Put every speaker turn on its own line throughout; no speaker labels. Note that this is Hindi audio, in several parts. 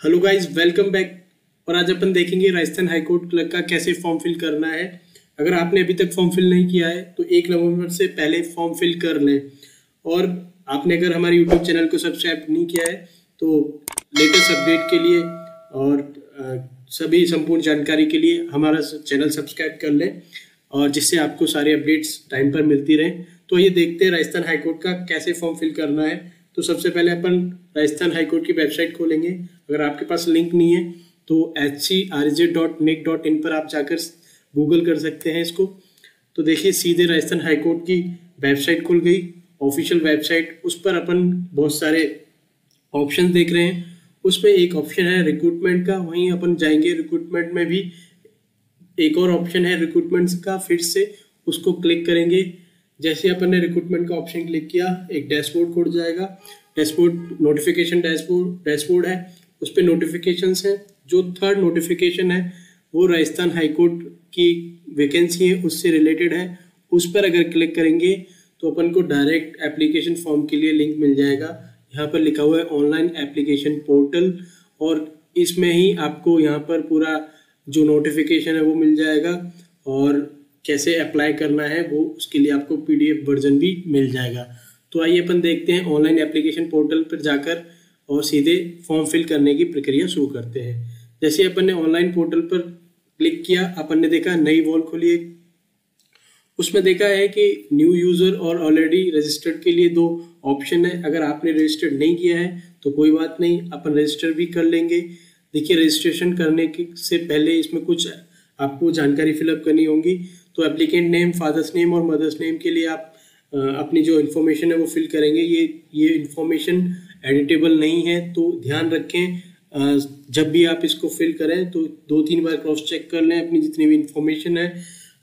Hello guys, welcome back. और आज अपन देखेंगे राजस्थान हाईकोर्ट क्लर्क का कैसे फॉर्म फिल करना है। अगर आपने अभी तक फॉर्म फिल नहीं किया है तो 1 नवंबर से पहले फॉर्म फिल कर लें। और आपने अगर हमारे यूट्यूब चैनल को सब्सक्राइब नहीं किया है तो लेटेस्ट अपडेट के लिए और सभी संपूर्ण जानकारी के लिए हमारा चैनल सब्सक्राइब कर लें, और जिससे आपको सारे अपडेट्स टाइम पर मिलती रहें। तो ये देखते हैं राजस्थान हाईकोर्ट का कैसे फॉर्म फिल करना है। तो सबसे पहले अपन राजस्थान हाईकोर्ट की वेबसाइट खोलेंगे। अगर आपके पास लिंक नहीं है तो hcrj.nic.in पर आप जाकर गूगल कर सकते हैं इसको। तो देखिए, सीधे राजस्थान हाईकोर्ट की वेबसाइट खुल गई, ऑफिशियल वेबसाइट। उस पर अपन बहुत सारे ऑप्शन देख रहे हैं। उसमें एक ऑप्शन है रिक्रूटमेंट का, वहीं अपन जाएंगे। रिक्रूटमेंट में भी एक और ऑप्शन है रिक्रूटमेंट का, फिर से उसको क्लिक करेंगे। जैसे अपन ने रिक्रूटमेंट का ऑप्शन क्लिक किया, एक डैशबोर्ड खुल जाएगा। डैशबोर्ड नोटिफिकेशन डैशबोर्ड है, उस पर नोटिफिकेशंस है। जो थर्ड नोटिफिकेशन है वो राजस्थान हाईकोर्ट की वैकेंसी है उससे रिलेटेड है। उस पर अगर क्लिक करेंगे तो अपन को डायरेक्ट एप्लीकेशन फॉर्म के लिए लिंक मिल जाएगा। यहाँ पर लिखा हुआ है ऑनलाइन एप्लीकेशन पोर्टल, और इसमें ही आपको यहाँ पर पूरा जो नोटिफिकेशन है वो मिल जाएगा, और कैसे अप्लाई करना है वो उसके लिए आपको PDF वर्जन भी मिल जाएगा। तो आइए अपन देखते हैं ऑनलाइन एप्लीकेशन पोर्टल पर जाकर और सीधे फॉर्म फिल करने की प्रक्रिया शुरू करते हैं। जैसे अपन ने ऑनलाइन पोर्टल पर क्लिक किया, अपन ने देखा नई वॉल खुली है। उसमें देखा है कि न्यू यूज़र और ऑलरेडी रजिस्टर्ड के लिए 2 ऑप्शन है। अगर आपने रजिस्टर्ड नहीं किया है तो कोई बात नहीं, अपन रजिस्टर भी कर लेंगे। देखिए, रजिस्ट्रेशन करने से पहले इसमें कुछ आपको जानकारी फिलअप करनी होगी। तो एप्लीकेंट नेम, फादर्स नेम और मदर्स नेम के लिए आप अपनी जो इन्फॉर्मेशन है वो फिल करेंगे। ये इन्फॉर्मेशन एडिटेबल नहीं है, तो ध्यान रखें। जब भी आप इसको फिल करें तो 2-3 बार क्रॉस चेक कर लें अपनी जितनी भी इन्फॉर्मेशन है।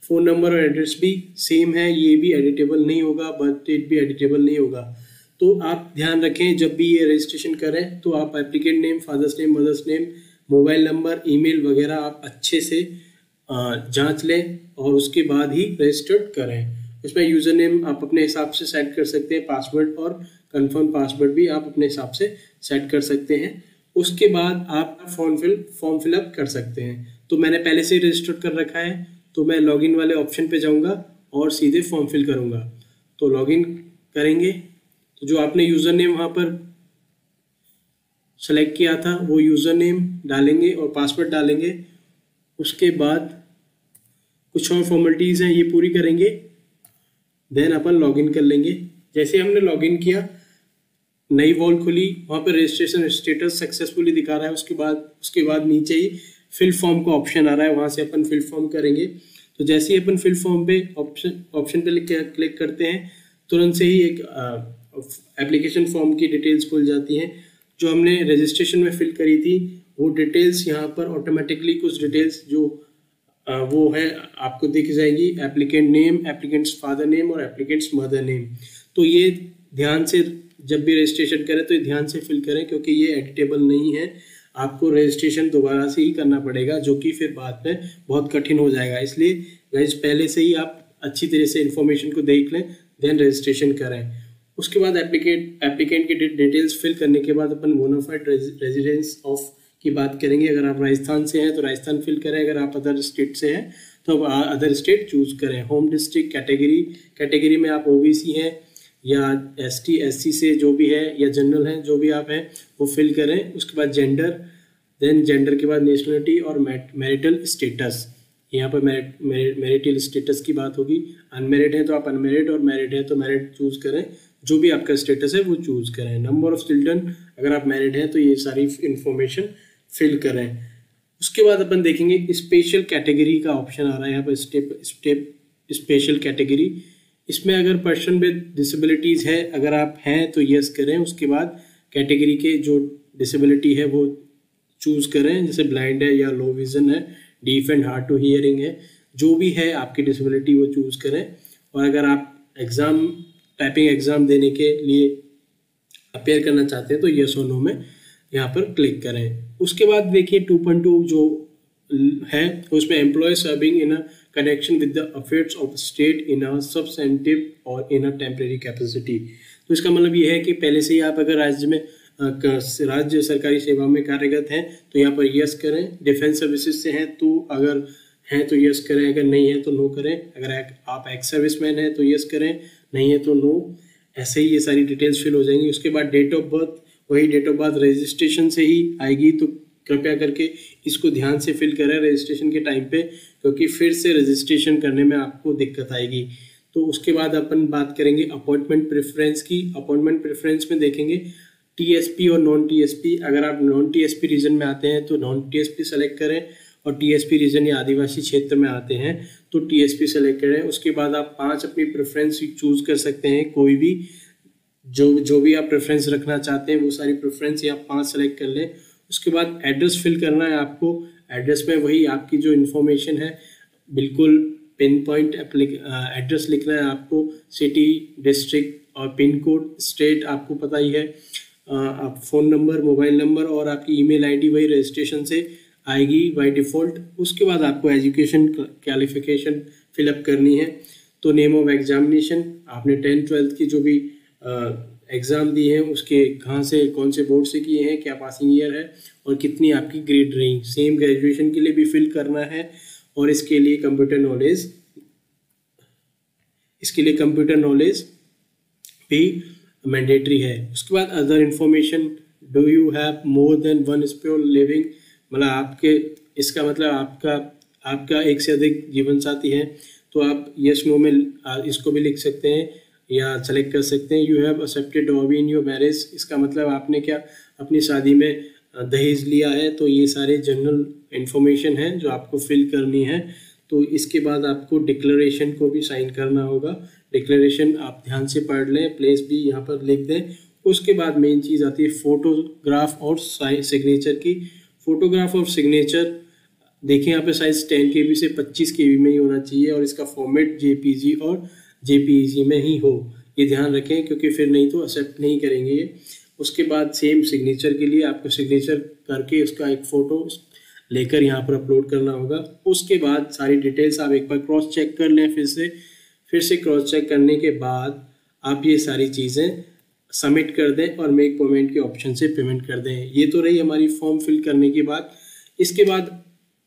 फ़ोन नंबर और एड्रेस भी सेम है, ये भी एडिटेबल नहीं होगा। बर्थ डेट भी एडिटेबल नहीं होगा। तो आप ध्यान रखें, जब भी ये रजिस्ट्रेशन करें तो आप applicant name, father's name, mother's name, mobile number, email वगैरह आप अच्छे से जांच लें और उसके बाद ही रजिस्टर्ड करें। इसमें यूज़र नेम आप अपने हिसाब से सेट कर सकते हैं, पासवर्ड और कंफर्म पासवर्ड भी आप अपने हिसाब से सेट कर सकते हैं। उसके बाद आप फॉर्म फिलअप कर सकते हैं। तो मैंने पहले से ही रजिस्टर कर रखा है, तो मैं लॉगिन वाले ऑप्शन पे जाऊंगा और सीधे फॉर्म फिल करूंगा। तो लॉगिन करेंगे तो जो आपने यूज़र नेम वहाँ पर सेलेक्ट किया था वो यूज़र नेम डालेंगे और पासवर्ड डालेंगे। उसके बाद कुछ और फॉर्मेलिटीज़ हैं, ये पूरी करेंगे, देन अपन लॉगिन कर लेंगे। जैसे हमने लॉगिन किया, नई वॉल खुली, वहाँ पर रजिस्ट्रेशन स्टेटस सक्सेसफुली दिखा रहा है। उसके बाद नीचे ही फिल फॉर्म का ऑप्शन आ रहा है, वहाँ से अपन फिल फॉर्म करेंगे। तो जैसे ही अपन फिल फॉर्म पे ऑप्शन पे क्लिक करते हैं, तुरंत से ही एक एप्लीकेशन फॉर्म की डिटेल्स खुल जाती हैं। जो हमने रजिस्ट्रेशन में फिल करी थी वो डिटेल्स यहाँ पर ऑटोमेटिकली कुछ डिटेल्स जो वो है आपको दिख जाएंगी। Applicant name, applicants father name और एप्लीकेंट्स मदर नेम। तो ये ध्यान से जब भी रजिस्ट्रेशन करें तो ध्यान से फिल करें, क्योंकि ये एडिटेबल नहीं है। आपको रजिस्ट्रेशन दोबारा से ही करना पड़ेगा, जो कि फिर बाद में बहुत कठिन हो जाएगा। इसलिए गाइस, पहले से ही आप अच्छी तरह से इन्फॉर्मेशन को देख लें, देन रजिस्ट्रेशन करें। उसके बाद एप्लीकेंट की डिटेल्स फिल करने के बाद अपन बोनाफाइड रेजिडेंस ऑफ की बात करेंगे। अगर आप राजस्थान से हैं तो राजस्थान फिल करें, अगर आप अदर स्टेट से हैं तो अदर स्टेट चूज करें। होम डिस्ट्रिक्ट, कैटेगरी में आप OBC हैं या ST SC से जो भी है या जनरल हैं, जो भी आप हैं वो फिल करें। उसके बाद जेंडर, देन जेंडर के बाद नेशनलिटी और मैरिटल स्टेटस। यहाँ पर मैरिटल स्टेटस की बात होगी। अनमेरिड है तो आप अनमेरिड, और मैरिड है तो मैरिड चूज करें। जो भी आपका स्टेटस है वो चूज करें। नंबर ऑफ चिल्ड्रन, अगर आप मैरिड हैं तो ये सारी इंफॉर्मेशन फिल करें। उसके बाद अपन देखेंगे स्पेशल कैटेगरी का ऑप्शन आ रहा है यहाँ पर, स्टेप स्पेशल कैटेगरी। इसमें अगर पर्सन विद डिसेबिलिटीज़ है, अगर आप हैं तो यस करें। उसके बाद कैटेगरी के जो डिसेबिलिटी है वो चूज करें, जैसे ब्लाइंड है या लो विजन है, deaf and hard to hearing है, जो भी है आपकी डिसेबिलिटी वो चूज करें। और अगर आप टाइपिंग एग्जाम देने के लिए अपेयर करना चाहते हैं तो यस और नो में यहाँ पर क्लिक करें। उसके बाद देखिए 2.2 जो है उसमें employ serving in a connection with the affairs of state in a substantive और इन अ टेम्परेरी कैपेसिटी। तो इसका मतलब ये है कि पहले से ही आप अगर राज्य में राज्य सरकारी सेवा में कार्यरत हैं तो यहाँ पर यस करें। डिफेंस सर्विसेज से हैं तो अगर हैं तो यस करें, अगर नहीं है तो नो करें। अगर आप एक्स सर्विसमैन हैं तो यस करें, नहीं है तो नो। ऐसे ही ये सारी डिटेल्स फिल हो जाएंगी। उसके बाद डेट ऑफ बर्थ, वही डेट ऑफ बर्थ रजिस्ट्रेशन से ही आएगी, तो कृपया करके इसको ध्यान से फिल करें रजिस्ट्रेशन के टाइम पे, क्योंकि फिर से रजिस्ट्रेशन करने में आपको दिक्कत आएगी। तो उसके बाद अपन बात करेंगे अपॉइंटमेंट प्रेफरेंस की। अपॉइंटमेंट प्रेफरेंस में देखेंगे टीएसपी और नॉन टीएसपी। अगर आप नॉन टीएसपी रीजन में आते हैं तो नॉन टीएसपी सेलेक्ट करें, और टीएसपी रीजन या आदिवासी क्षेत्र में आते हैं तो टीएसपी सेलेक्ट करें। उसके बाद आप 5 अपनी प्रेफरेंस चूज कर सकते हैं, कोई भी जो भी आप प्रेफरेंस रखना चाहते हैं वो सारी प्रेफरेंस या 5 सेलेक्ट कर लें। उसके बाद एड्रेस फिल करना है आपको। एड्रेस में वही आपकी जो इन्फॉर्मेशन है बिल्कुल पिन पॉइंट एड्रेस लिखना है आपको। सिटी, डिस्ट्रिक्ट और पिन कोड, स्टेट आपको पता ही है। आप फ़ोन नंबर, मोबाइल नंबर और आपकी ईमेल आईडी वही रजिस्ट्रेशन से आएगी बाय डिफ़ॉल्ट। उसके बाद आपको एजुकेशन क्वालिफिकेशन फिलअप करनी है। तो नेम ऑफ एग्जामिनेशन, आपने 10th-12th की जो भी एग्ज़ाम दी है उसके कहाँ से, कौन से बोर्ड से किए हैं, क्या पासिंग ईयर है और कितनी आपकी ग्रेड रही। सेम ग्रेजुएशन के लिए भी फिल करना है। और इसके लिए कंप्यूटर नॉलेज भी मैंडेटरी है। उसके बाद other information, do you have more than 1 spouse living, मतलब आपके, इसका मतलब आपका एक से अधिक जीवन साथी है तो आप यस नो में इसको भी लिख सकते हैं या सेलेक्ट कर सकते हैं। You have accepted dobby in your marriage, इसका मतलब आपने क्या अपनी शादी में दहेज लिया है। तो ये सारे जनरल इंफॉर्मेशन है जो आपको फिल करनी है। तो इसके बाद आपको डिक्लेरेशन को भी साइन करना होगा। डिक्लेरेशन आप ध्यान से पढ़ लें, प्लेस भी यहाँ पर लिख दें। उसके बाद मेन चीज़ आती है फोटोग्राफ और सिग्नेचर की। फोटोग्राफ और सिग्नेचर देखिए यहाँ पे साइज 10 KB से 25 KB में ही होना चाहिए और इसका फॉर्मेट JPG और JPEG में ही हो, ये ध्यान रखें, क्योंकि फिर नहीं तो एक्सेप्ट नहीं करेंगे ये। उसके बाद सेम सिग्नेचर के लिए आपको सिग्नेचर करके उसका एक फ़ोटो लेकर यहाँ पर अपलोड करना होगा। उसके बाद सारी डिटेल्स आप एक बार क्रॉस चेक कर लें। फिर से क्रॉस चेक करने के बाद आप ये सारी चीज़ें सबमिट कर दें और मेक पेमेंट के ऑप्शन से पेमेंट कर दें। ये तो रही हमारी फॉर्म फिल करने की बात। इसके बाद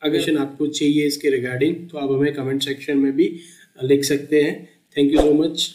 अगर आपको चाहिए इसके रिगार्डिंग तो आप हमें कमेंट सेक्शन में भी लिख सकते हैं। Thank you so much.